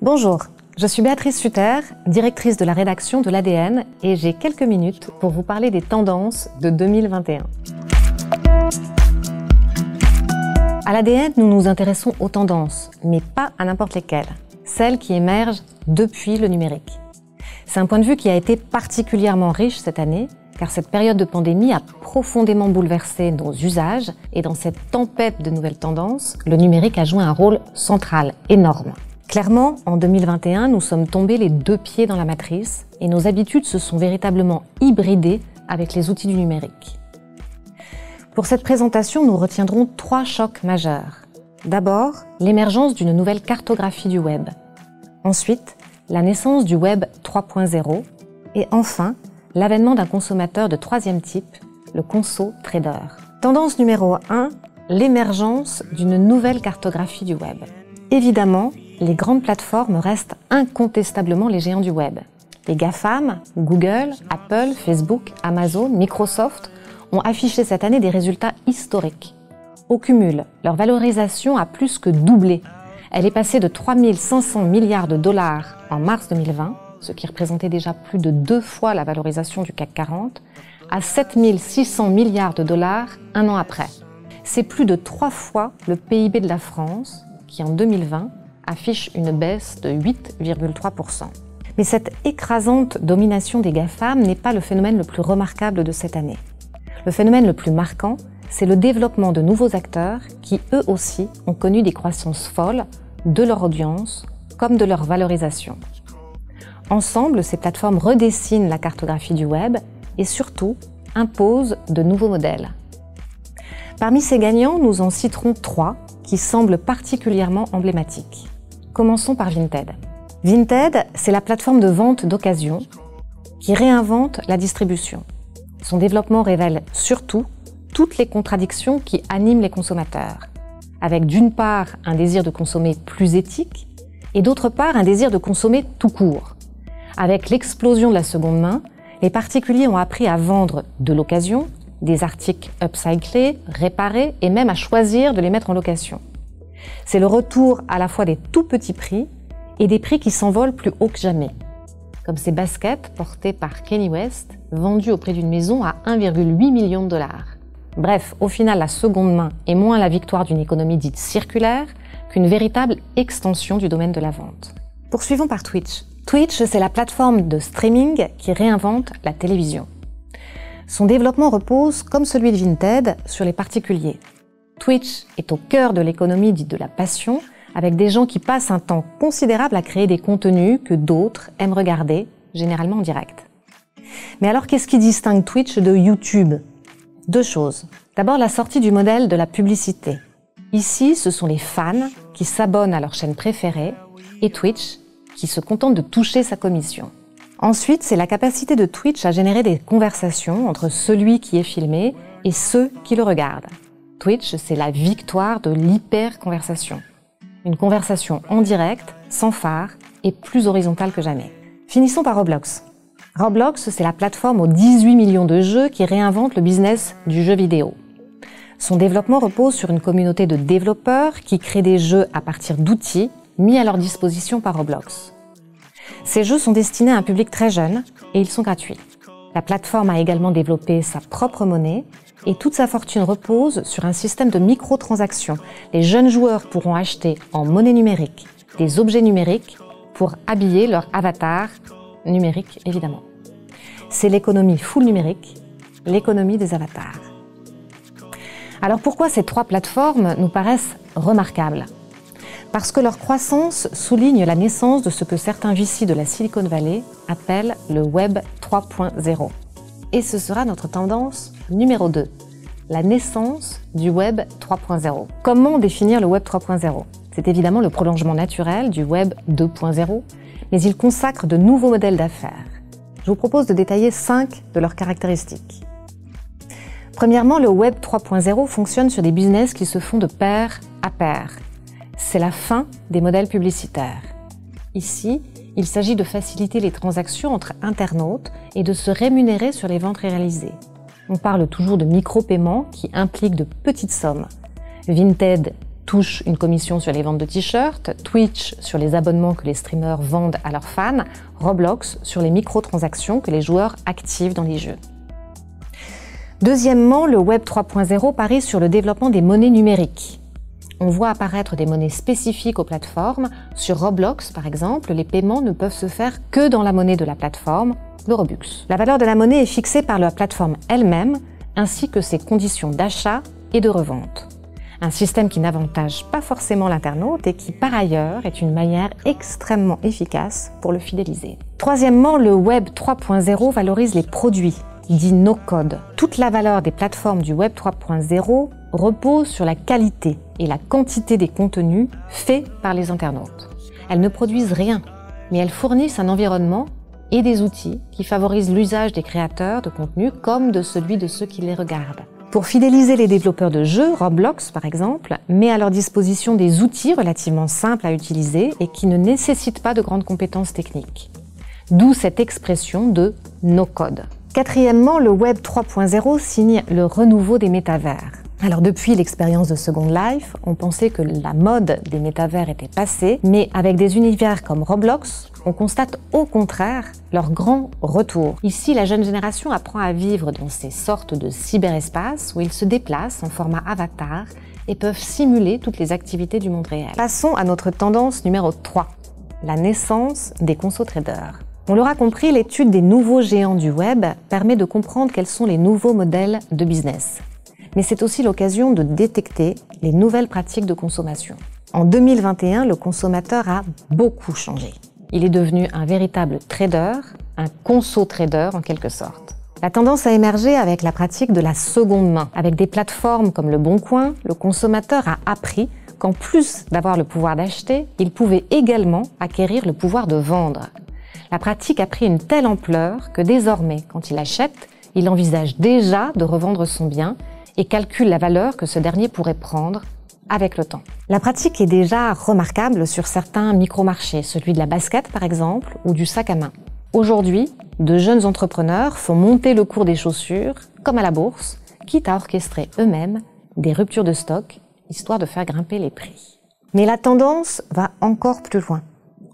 Bonjour, je suis Béatrice Sutter, directrice de la rédaction de l'ADN et j'ai quelques minutes pour vous parler des tendances de 2021. À l'ADN, nous nous intéressons aux tendances, mais pas à n'importe lesquelles, celles qui émergent depuis le numérique. C'est un point de vue qui a été particulièrement riche cette année, car cette période de pandémie a profondément bouleversé nos usages et dans cette tempête de nouvelles tendances, le numérique a joué un rôle central, énorme. Clairement, en 2021, nous sommes tombés les deux pieds dans la matrice et nos habitudes se sont véritablement hybridées avec les outils du numérique. Pour cette présentation, nous retiendrons trois chocs majeurs. D'abord, l'émergence d'une nouvelle cartographie du web. Ensuite, la naissance du web 3.0. Et enfin, l'avènement d'un consommateur de troisième type, le conso trader. Tendance numéro 1, l'émergence d'une nouvelle cartographie du web. Évidemment, les grandes plateformes restent incontestablement les géants du web. Les GAFAM, Google, Apple, Facebook, Amazon, Microsoft ont affiché cette année des résultats historiques. Au cumul, leur valorisation a plus que doublé. Elle est passée de 3 500 milliards de dollars en mars 2020, ce qui représentait déjà plus de 2 fois la valorisation du CAC 40, à 7 600 milliards de dollars un an après. C'est plus de 3 fois le PIB de la France, qui en 2020 affiche une baisse de 8,3%. Mais cette écrasante domination des GAFAM n'est pas le phénomène le plus remarquable de cette année. Le phénomène le plus marquant, c'est le développement de nouveaux acteurs qui, eux aussi, ont connu des croissances folles de leur audience comme de leur valorisation. Ensemble, ces plateformes redessinent la cartographie du web et surtout imposent de nouveaux modèles. Parmi ces gagnants, nous en citerons 3 qui semblent particulièrement emblématiques. Commençons par Vinted. Vinted, c'est la plateforme de vente d'occasion qui réinvente la distribution. Son développement révèle surtout toutes les contradictions qui animent les consommateurs, avec d'une part un désir de consommer plus éthique et d'autre part un désir de consommer tout court. Avec l'explosion de la seconde main, les particuliers ont appris à vendre de l'occasion, des articles upcyclés, réparés et même à choisir de les mettre en location. C'est le retour à la fois des tout petits prix et des prix qui s'envolent plus haut que jamais, comme ces baskets portées par Kanye West, vendues au prix d'une maison à 1,8 million de dollars. Bref, au final, la seconde main est moins la victoire d'une économie dite circulaire qu'une véritable extension du domaine de la vente. Poursuivons par Twitch. Twitch, c'est la plateforme de streaming qui réinvente la télévision. Son développement repose, comme celui de Vinted, sur les particuliers. Twitch est au cœur de l'économie dite de la passion, avec des gens qui passent un temps considérable à créer des contenus que d'autres aiment regarder, généralement en direct. Mais alors, qu'est-ce qui distingue Twitch de YouTube ? 2 choses. D'abord, la sortie du modèle de la publicité. Ici, ce sont les fans qui s'abonnent à leur chaîne préférée et Twitch qui se contente de toucher sa commission. Ensuite, c'est la capacité de Twitch à générer des conversations entre celui qui est filmé et ceux qui le regardent. Twitch, c'est la victoire de l'hyper-conversation. Une conversation en direct, sans phare et plus horizontale que jamais. Finissons par Roblox. Roblox, c'est la plateforme aux 18 millions de jeux qui réinvente le business du jeu vidéo. Son développement repose sur une communauté de développeurs qui créent des jeux à partir d'outils mis à leur disposition par Roblox. Ces jeux sont destinés à un public très jeune et ils sont gratuits. La plateforme a également développé sa propre monnaie et toute sa fortune repose sur un système de microtransactions. Les jeunes joueurs pourront acheter en monnaie numérique des objets numériques pour habiller leur avatar numérique, évidemment. C'est l'économie full numérique, l'économie des avatars. Alors pourquoi ces 3 plateformes nous paraissent remarquables ? Parce que leur croissance souligne la naissance de ce que certains VC de la Silicon Valley appellent le Web 3.0. Et ce sera notre tendance numéro 2, la naissance du Web 3.0. Comment définir le Web 3.0 ? C'est évidemment le prolongement naturel du Web 2.0, mais il consacre de nouveaux modèles d'affaires. Je vous propose de détailler 5 de leurs caractéristiques. Premièrement, le Web 3.0 fonctionne sur des business qui se font de pair à pair. C'est la fin des modèles publicitaires. Ici, il s'agit de faciliter les transactions entre internautes et de se rémunérer sur les ventes réalisées. On parle toujours de micro-paiements qui impliquent de petites sommes. Vinted touche une commission sur les ventes de t-shirts, Twitch sur les abonnements que les streamers vendent à leurs fans, Roblox sur les microtransactions que les joueurs activent dans les jeux. Deuxièmement, le Web 3.0 parie sur le développement des monnaies numériques. On voit apparaître des monnaies spécifiques aux plateformes. Sur Roblox, par exemple, les paiements ne peuvent se faire que dans la monnaie de la plateforme, le Robux. La valeur de la monnaie est fixée par la plateforme elle-même, ainsi que ses conditions d'achat et de revente. Un système qui n'avantage pas forcément l'internaute et qui, par ailleurs, est une manière extrêmement efficace pour le fidéliser. Troisièmement, le Web 3.0 valorise les produits, dit no-code. Toute la valeur des plateformes du Web 3.0 repose sur la qualité et la quantité des contenus faits par les internautes. Elles ne produisent rien, mais elles fournissent un environnement et des outils qui favorisent l'usage des créateurs de contenu comme de celui de ceux qui les regardent. Pour fidéliser les développeurs de jeux, Roblox par exemple, met à leur disposition des outils relativement simples à utiliser et qui ne nécessitent pas de grandes compétences techniques. D'où cette expression de no-code. Quatrièmement, le Web 3.0 signe le renouveau des métavers. Alors depuis l'expérience de Second Life, on pensait que la mode des métavers était passée, mais avec des univers comme Roblox, on constate au contraire leur grand retour. Ici, la jeune génération apprend à vivre dans ces sortes de cyberespaces où ils se déplacent en format avatar et peuvent simuler toutes les activités du monde réel. Passons à notre tendance numéro 3, la naissance des conso-traders. On l'aura compris, l'étude des nouveaux géants du web permet de comprendre quels sont les nouveaux modèles de business. Mais c'est aussi l'occasion de détecter les nouvelles pratiques de consommation. En 2021, le consommateur a beaucoup changé. Il est devenu un véritable trader, un conso-trader en quelque sorte. La tendance a émergé avec la pratique de la seconde main. Avec des plateformes comme Le Bon Coin, le consommateur a appris qu'en plus d'avoir le pouvoir d'acheter, il pouvait également acquérir le pouvoir de vendre. La pratique a pris une telle ampleur que désormais, quand il achète, il envisage déjà de revendre son bien et calcule la valeur que ce dernier pourrait prendre avec le temps. La pratique est déjà remarquable sur certains micro-marchés, celui de la basket par exemple, ou du sac à main. Aujourd'hui, de jeunes entrepreneurs font monter le cours des chaussures, comme à la bourse, quitte à orchestrer eux-mêmes des ruptures de stock, histoire de faire grimper les prix. Mais la tendance va encore plus loin.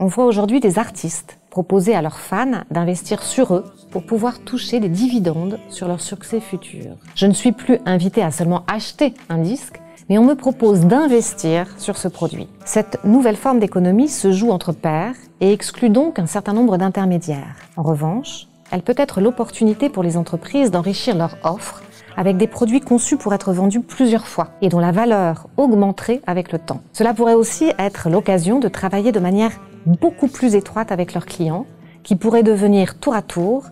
On voit aujourd'hui des artistes proposer à leurs fans d'investir sur eux pour pouvoir toucher des dividendes sur leur succès futur. Je ne suis plus invitée à seulement acheter un disque, mais on me propose d'investir sur ce produit. Cette nouvelle forme d'économie se joue entre pairs et exclut donc un certain nombre d'intermédiaires. En revanche, elle peut être l'opportunité pour les entreprises d'enrichir leur offre avec des produits conçus pour être vendus plusieurs fois et dont la valeur augmenterait avec le temps. Cela pourrait aussi être l'occasion de travailler de manière beaucoup plus étroite avec leurs clients, qui pourraient devenir tour à tour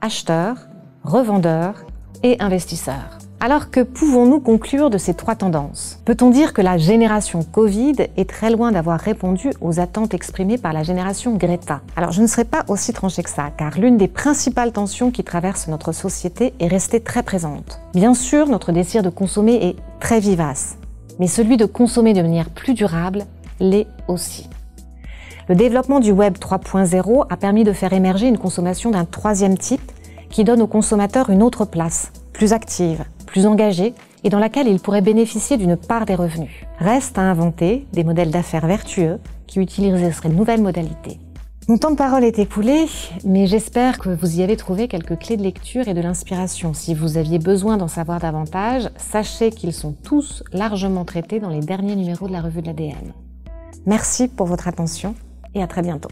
acheteurs, revendeurs et investisseurs. Alors que pouvons-nous conclure de ces trois tendances? Peut-on dire que la génération Covid est très loin d'avoir répondu aux attentes exprimées par la génération Greta? Alors je ne serai pas aussi tranchée que ça, car l'une des principales tensions qui traversent notre société est restée très présente. Bien sûr, notre désir de consommer est très vivace, mais celui de consommer de manière plus durable l'est aussi. Le développement du Web 3.0 a permis de faire émerger une consommation d'un troisième type qui donne aux consommateurs une autre place, plus active, plus engagée et dans laquelle ils pourraient bénéficier d'une part des revenus. Reste à inventer des modèles d'affaires vertueux qui utiliseraient ces nouvelles modalités. Mon temps de parole est écoulé, mais j'espère que vous y avez trouvé quelques clés de lecture et de l'inspiration. Si vous aviez besoin d'en savoir davantage, sachez qu'ils sont tous largement traités dans les derniers numéros de la revue de l'ADN. Merci pour votre attention et à très bientôt.